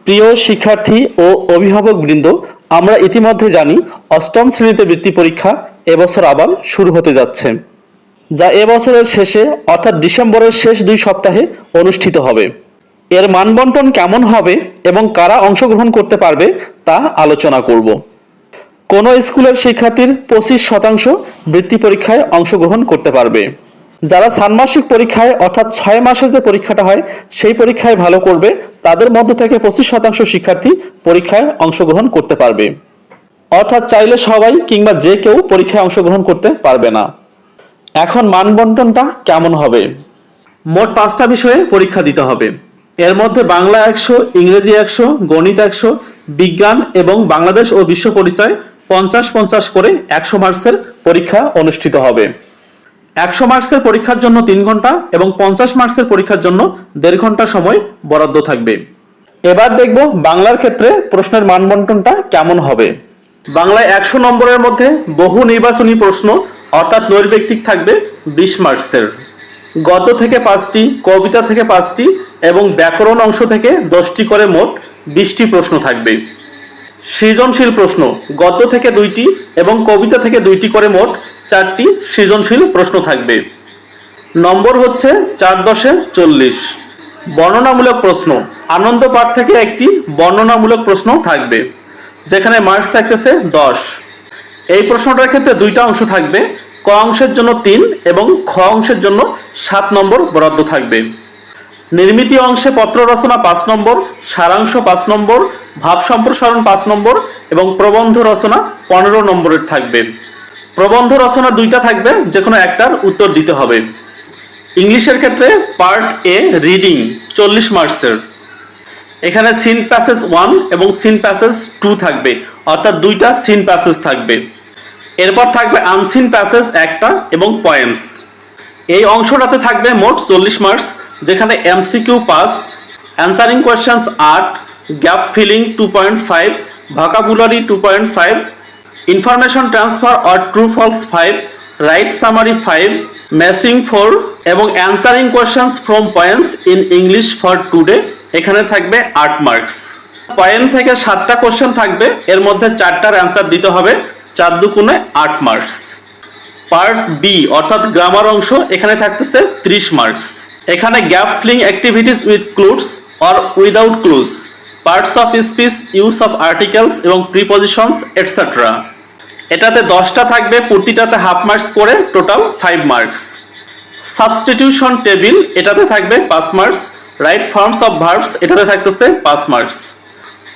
প্রিয় শিক্ষার্থী ও অভিভাবকবৃন্দ, আমরা ইতিমধ্যে জানি অষ্টম শ্রেণীতে বৃত্তি পরীক্ষা এবছর আবার শুরু হতে যাচ্ছে, যা এবছরের শেষে অর্থাৎ ডিসেম্বরের শেষ 2 সপ্তাহে অনুষ্ঠিত হবে। এর মানবণ্টন কেমন হবে এবং কারা অংশগ্রহণ করতে পারবে তা আলোচনা করব। কোনো স্কুলের শিক্ষার্থীর 25% বৃত্তি পরীক্ষায় অংশগ্রহণ করতে পারবে। যারা ষান্মাসিক পরীক্ষায় অর্থাৎ 6 মাসে যে পরীক্ষাটা হয় সেই পরীক্ষায় ভালো করবে তাদের মধ্য থেকে 25% শিক্ষার্থী পরীক্ষায় অংশগ্রহণ করতে পারবে। অর্থাৎ চাইলে সবাই কিংবা যে কেউ পরীক্ষায় অংশগ্রহণ করতে পারবে না। এখন মানবণ্টনটা কেমন হবে? মোট 5টা বিষয়ে পরীক্ষা দিতে হবে। এর মধ্যে বাংলা 100, ইংরেজি 100, গণিত 100, বিজ্ঞান এবং বাংলাদেশ ও বিশ্ব পরিচয় 50-50 করে 100 মার্কসের পরীক্ষা অনুষ্ঠিত হবে। 100 মার্কসের পরীক্ষার জন্য 3 ঘন্টা এবং 50 মার্কসের পরীক্ষার জন্য 1.5 ঘন্টা সময় বরাদ্দ থাকবে। এবার দেখব বাংলার ক্ষেত্রে প্রশ্নের মানবণ্টনটা কেমন হবে। বাংলায় 100 নম্বরের মধ্যে বহু নির্বাচনী প্রশ্ন অর্থাৎ নৈর্ব্যক্তিক থাকবে 20 মার্কসের। গদ্য থেকে 5টি, কবিতা থেকে 5টি এবং ব্যাকরণ অংশ থেকে 10টি করে মোট 20টি প্রশ্ন থাকবে। সৃজনশীল প্রশ্ন গদ্য থেকে 2টি এবং কবিতা থেকে 2টি করে মোট 4টি সৃজনশীল প্রশ্ন থাকবে। নম্বর হচ্ছে 4×10 40। বর্ণনামূলক প্রশ্ন আনন্দ পাঠ থেকে একটি বর্ণনামূলক প্রশ্ন থাকবে, যেখানে মার্কস থাকতেছে 10। এই প্রশ্নটার ক্ষেত্রে 2টা অংশ থাকবে, ক অংশের জন্য 3 এবং খ অংশের জন্য 7 নম্বর বরাদ্দ থাকবে। নির্মিতি অংশে পত্র রচনা 5 নম্বর, সারাংশ 5 নম্বর, ভাব সম্প্রসারণ 5 নম্বর এবং প্রবন্ধ রচনা 15 নম্বরের থাকবে। প্রবন্ধ রচনা 2টা থাকবে, যে কোনো একটার উত্তর দিতে হবে। ইংলিশের ক্ষেত্রে পার্ট এ রিডিং 40 মার্কসের। এখানে সিন প্যাসেজ 1 এবং সিন প্যাসেজ 2 থাকবে, অর্থাৎ 2টা সিন প্যাসেজ থাকবে। এরপর থাকবে আনসিন প্যাসেজ 1টা এবং পয়েমস। এই অংশটাতে থাকবে মোট 40 মার্কস, যেখানে MCQ 5, answering questions 8, gap filling 2.5, vocabulary 2.5, information transfer or true false 5, write summary 5, matching 4 এবং answering questions from points in English for today, এখানে থাকবে 8 মার্কস। পয়েন্ট থেকে 7টা কোশ্চেন থাকবে, এর মধ্যে 4টার অ্যান্সার দিতে হবে, 4 দুগুণে 8 মার্কস। পার্ট বি অর্থাৎ গ্রামার অংশ, এখানে থাকতেছে 30 মার্কস। এখানে gap filling activities with clues or without clues, parts of speech, use of articles এবং প্রিপজিশনস এটসেট্রা। এটাতে 10টা থাকবে, প্রতিটাতে হাফ মার্কস করে, টোটাল 5 মার্কস। সাবস্টিটিউশন টেবিল, এটাতে থাকবে 5 marks. Right forms of verbs, এটাতে থাকতেছে 5 marks.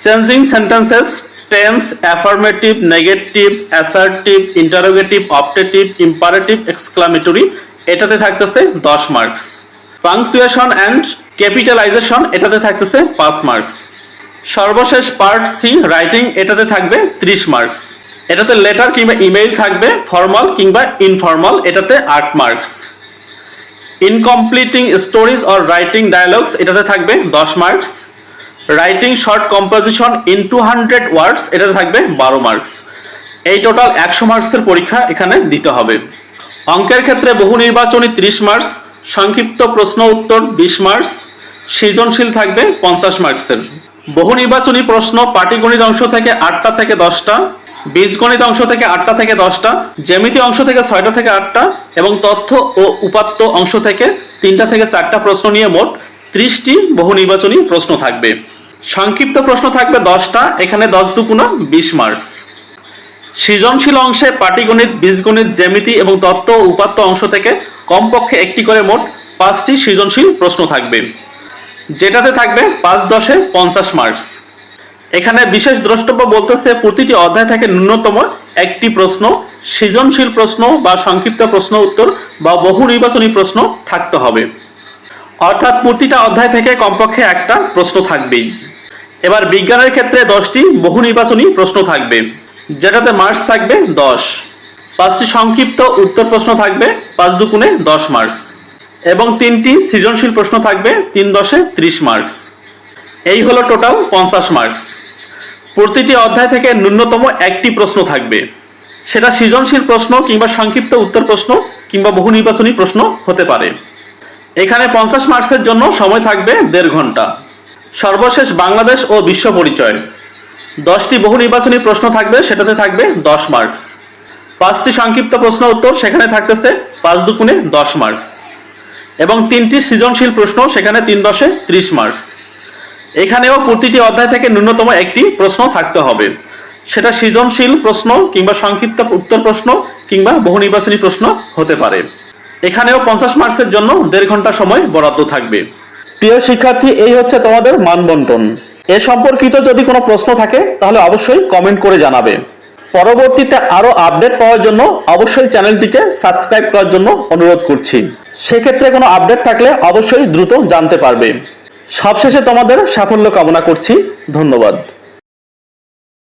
Changing sentences, tense, affirmative, negative, assertive, interrogative, optative, imperative, exclamatory, এটাতে থাকতেছে 10 মার্কস। পাংচুয়েশন অ্যান্ড ক্যাপিটালাইজেশন, এটাতে থাকতেছে 5 মার্কস। সর্বশেষ পার্ট সি রাইটিং, এটাতে থাকবে 30 মার্কস। এটাতে লেটার কিংবা ইমেইল থাকবে, ফর্মাল কিংবা ইনফর্মাল, এটাতে 8 marks. Incompleting stories or writing dialogues, এটাতে থাকবে 10 marks. Writing short composition in 200 words, এটাতে থাকবে 12 মার্কস। এই টোটাল 100 মার্কসের পরীক্ষা এখানে দিতে হবে। অঙ্কের ক্ষেত্রে বহু নির্বাচনী 30 মার্কস, সংক্ষিপ্ত প্রশ্ন উত্তর 20 মার্কস, সৃজনশীল থাকবে 50 মার্কসের। বহু নির্বাচনী প্রশ্ন পাটিগণিত অংশ থেকে 8টা থেকে 10টা, বীজগণিত অংশ থেকে 8টা থেকে 10টা, জ্যামিতি অংশ থেকে 6টা থেকে 8টা এবং তথ্য ও উপাত্ত অংশ থেকে 3টা থেকে 4টা প্রশ্ন নিয়ে মোট 30টি বহু নির্বাচনী প্রশ্ন থাকবে। সংক্ষিপ্ত প্রশ্ন থাকবে 10টা, এখানে 10 দুগুণ 20 মার্কস। সৃজনশীল অংশে পাটিগণিত, বীজগণিত, জ্যামিতি এবং তথ্য ও উপাত্ত অংশ থেকে কমপক্ষে একটি করে মোট 5টি সৃজনশীল প্রশ্ন থাকবে, যেটাতে থাকবে 5×10 50 মার্কস। এখানে বিশেষ দ্রষ্টব্য বলতেছে প্রতিটি অধ্যায় থেকে ন্যূনতম একটি প্রশ্ন, সৃজনশীল প্রশ্ন বা সংক্ষিপ্ত প্রশ্ন উত্তর বা বহু নির্বাচনী প্রশ্ন থাকতে হবে, অর্থাৎ প্রতিটা অধ্যায় থেকে কমপক্ষে একটা প্রশ্ন থাকবেই। এবার বিজ্ঞানের ক্ষেত্রে 10টি বহু নির্বাচনী প্রশ্ন থাকবে, যেটাতে মার্কস থাকবে 10। 5টি সংক্ষিপ্ত উত্তর প্রশ্ন থাকবে, 5 দুগুণে 10 মার্কস এবং 3টি সৃজনশীল প্রশ্ন থাকবে, 3×10 30 মার্কস। এই হলো টোটাল 50 মার্কস। প্রতিটি অধ্যায় থেকে ন্যূনতম একটি প্রশ্ন থাকবে, সেটা সৃজনশীল প্রশ্ন কিংবা সংক্ষিপ্ত উত্তর প্রশ্ন কিংবা বহু নির্বাচনী প্রশ্ন হতে পারে। এখানে 50 মার্কসের জন্য সময় থাকবে 1.5 ঘন্টা। সর্বশেষ বাংলাদেশ ও বিশ্ব পরিচয়। 10টি বহু নির্বাচনী প্রশ্ন থাকবে, সেটাতে থাকবে 10 মার্কস। 5টি সংক্ষিপ্ত প্রশ্ন উত্তর, সেখানে থাকতেছে 5 দুগুণে 10 মার্কস। এবং 3টি সৃজনশীল প্রশ্ন, সেখানে 3 10-এ 30 মার্কস। এখানেও প্রতিটি অধ্যায় থেকে ন্যূনতম একটি প্রশ্ন থাকতে হবে, সেটা সৃজনশীল প্রশ্ন কিংবা সংক্ষিপ্ত উত্তর প্রশ্ন কিংবা বহু নির্বাচনী প্রশ্ন হতে পারে। এখানেও 50 মার্কসের জন্য 1.5 ঘন্টা সময় বরাদ্দ থাকবে। প্রিয় শিক্ষার্থী, এই হচ্ছে তোমাদের মানবন্টন। এ সম্পর্কিত যদি কোনো প্রশ্ন থাকে তাহলে অবশ্যই কমেন্ট করে জানাবে। পরবর্তীতে আরো আপডেট পাওয়ার জন্য অবশ্যই চ্যানেলটিকে সাবস্ক্রাইব করার জন্য অনুরোধ করছি। সেক্ষেত্রে কোনো আপডেট থাকলে অবশ্যই দ্রুত জানতে পারবে। সবশেষে তোমাদের সাফল্য কামনা করছি। ধন্যবাদ।